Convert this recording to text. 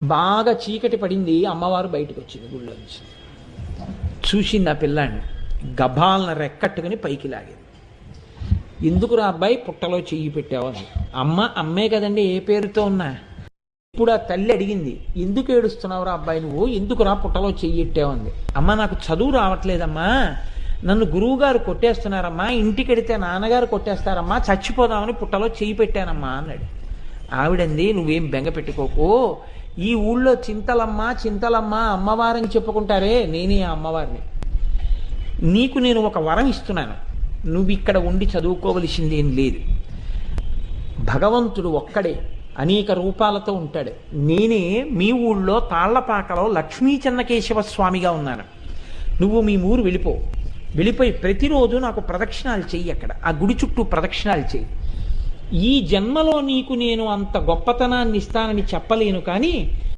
బాగా చీకటి పడింది. అమ్మవారు బయటకు వచ్చింది గుళ్ళో నుంచి. చూసింది ఆ పిల్లాన్ని, గభాలను రెక్కట్టుకుని పైకి లాగింది. ఎందుకురా అబ్బాయి పుట్టలో చెయ్యి పెట్టావు అని. అమ్మే కదండి, ఏ పేరుతో ఉన్నా. ఇప్పుడు ఆ తల్లి అడిగింది, ఎందుకు ఏడుస్తున్నావురా అబ్బాయి నువ్వు, ఎందుకురా పుట్టలో చెయ్యి ఎట్టావు అంది. అమ్మ నాకు చదువు రావట్లేదమ్మా, నన్ను గురువుగారు కొట్టేస్తున్నారమ్మా, ఇంటికి వెడితే నాన్నగారు కొట్టేస్తారమ్మా, చచ్చిపోదామని పుట్టలో చెయ్యి పెట్టానమ్మా అన్నాడు. ఆవిడంది, నువ్వేం బెంగ పెట్టుకోకు, ఈ ఊళ్ళో చింతలమ్మ అమ్మవారని చెప్పుకుంటారే, నేనే ఆ అమ్మవారిని. నీకు నేను ఒక వరం ఇస్తున్నాను, నువ్వు ఇక్కడ ఉండి చదువుకోవలసిందేం లేదు. భగవంతుడు ఒక్కడే అనేక రూపాలతో ఉంటాడు. నేనే మీ ఊళ్ళో తాళ్లపాకలో లక్ష్మీ చెన్నకేశవ స్వామిగా ఉన్నాను. నువ్వు మీ ఊరు వెళ్ళిపోయి ప్రతిరోజు నాకు ప్రదక్షిణాలు చెయ్యి, అక్కడ ఆ గుడి చుట్టూ ప్రదక్షిణాలు చెయ్యి. ఈ జన్మలో నీకు నేను అంత గొప్పతనాన్ని ఇస్తానని చెప్పలేను, కానీ